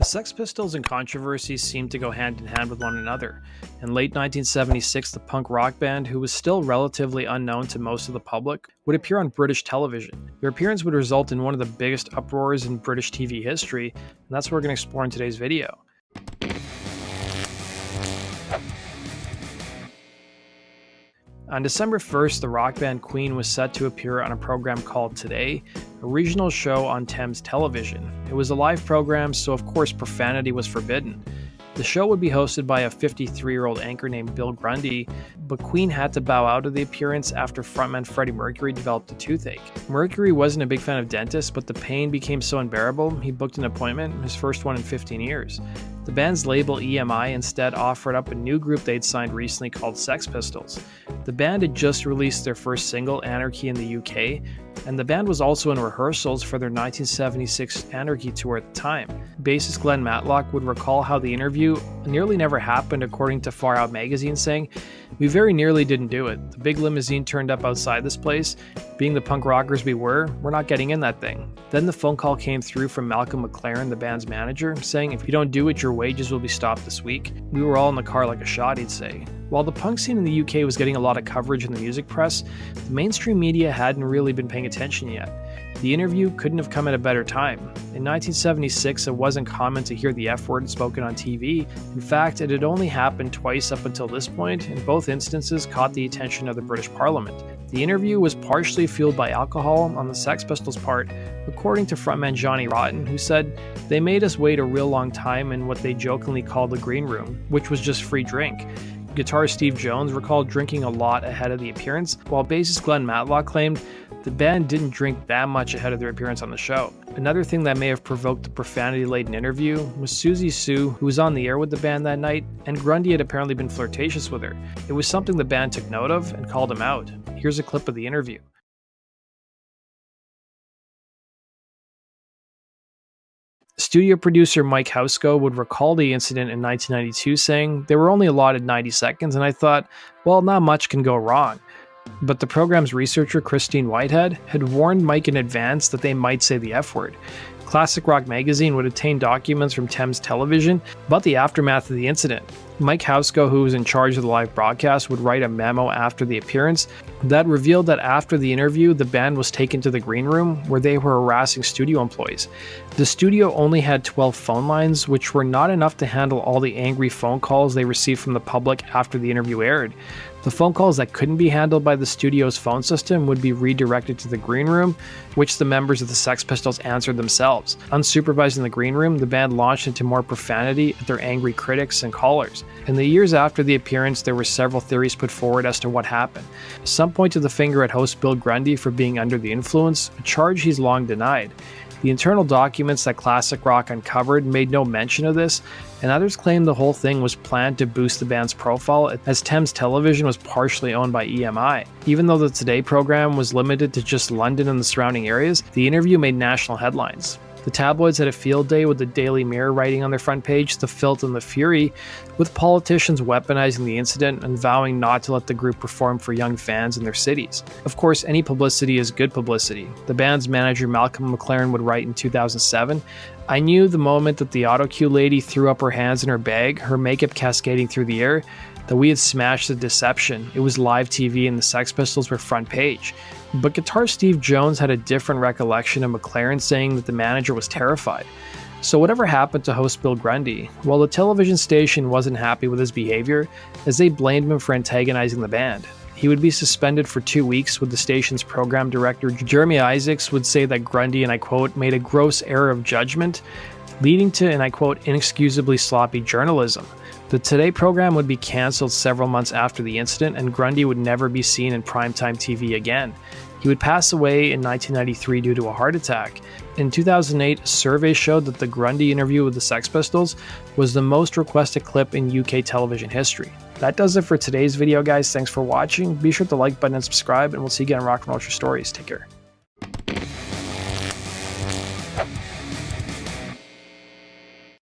The Sex Pistols and controversy seemed to go hand in hand with one another. In late 1976, the punk rock band, who was still relatively unknown to most of the public, would appear on British television. Their appearance would result in one of the biggest uproars in British TV history, and that's what we're going to explore in today's video. On December 1st, the rock band Queen was set to appear on a program called Today, a regional show on Thames Television. It was a live program, so of course profanity was forbidden. The show would be hosted by a 53-year-old anchor named Bill Grundy, but Queen had to bow out of the appearance after frontman Freddie Mercury developed a toothache. Mercury wasn't a big fan of dentists, but the pain became so unbearable, he booked an appointment, his first one in 15 years. The band's label EMI instead offered up a new group they'd signed recently called Sex Pistols. The band had just released their first single, Anarchy, in the UK, and the band was also in rehearsals for their 1976 Anarchy Tour at the time. Bassist Glen Matlock would recall how the interview nearly never happened, according to faroutmagazine, saying, "We very nearly didn't do it. The big limousine turned up outside this place. Being the punk rockers we're not getting in that thing." Then the phone call came through from McLaren, the band's manager, saying, "If you don't do it, your wages will be stopped this week." We were all in the car like a shot, he'd say. While the punk scene in the UK was getting a lot of coverage in the music press, the mainstream media hadn't really been paying attention yet. The interview couldn't have come at a better time. In 1976, it wasn't common to hear the F word spoken on TV. In fact, it had only happened twice up until this point, and both instances caught the attention of the British Parliament. The interview was partially fueled by alcohol on the Sex Pistols' part, according to frontman Johnny Rotten, who said, "They made us wait a real long time in what they jokingly called the green room, which was just free drink." Guitarist Steve Jones recalled drinking a lot ahead of the appearance, while bassist Glen Matlock claimed the band didn't drink that much ahead of their appearance on the show. Another thing that may have provoked the profanity-laden interview was Susie Sue, who was on the air with the band that night, and Grundy had apparently been flirtatious with her. It was something the band took note of and called him out. Here's a clip of the interview. Studio producer Mike Housko would recall the incident in 1992, saying, "They were only allotted 90 seconds, and I thought, well, not much can go wrong." But the program's researcher, Christine Whitehead, had warned Mike in advance that they might say the F word. Classic Rock magazine would obtain documents from Thames Television about the aftermath of the incident. Mike Housko, who was in charge of the live broadcast, would write a memo after the appearance that revealed that after the interview, the band was taken to the green room where they were harassing studio employees. The studio only had 12 phone lines, which were not enough to handle all the angry phone calls they received from the public after the interview aired. The phone calls that couldn't be handled by the studio's phone system would be redirected to the green room, which the members of the Sex Pistols answered themselves. Unsupervised in the green room, the band launched into more profanity at their angry critics and callers. In the years after the appearance, there were several theories put forward as to what happened. Some pointed the finger at host Bill Grundy for being under the influence, a charge he's long denied. The internal documents that Classic Rock uncovered made no mention of this, and others claimed the whole thing was planned to boost the band's profile, as Thames Television was partially owned by EMI. Even though the Today program was limited to just London and the surrounding areas, the interview made national headlines. The tabloids had a field day with the Daily Mirror writing on their front page, "The Filth and the Fury," with politicians weaponizing the incident and vowing not to let the group perform for young fans in their cities. Of course, any publicity is good publicity. The band's manager Malcolm McLaren would write in 2007, "I knew the moment that the autocue lady threw up her hands in her bag, her makeup cascading through the air, that we had smashed the deception. It was live TV and the Sex Pistols were front page." But guitarist Steve Jones had a different recollection of McLaren saying that the manager was terrified. So whatever happened to host Bill Grundy? Well, the television station wasn't happy with his behavior, as they blamed him for antagonizing the band. He would be suspended for 2 weeks, with the station's program director Jeremy Isaacs would say that Grundy, and I quote, "made a gross error of judgment, leading to, and I quote, inexcusably sloppy journalism." The Today program would be cancelled several months after the incident, and Grundy would never be seen in primetime TV again. He would pass away in 1993 due to a heart attack. In 2008, a survey showed that the Grundy interview with the Sex Pistols was the most requested clip in UK television history. That does it for today's video, guys. Thanks for watching. Be sure to like button and subscribe, and we'll see you again on Rock and Roll Stories. Take care.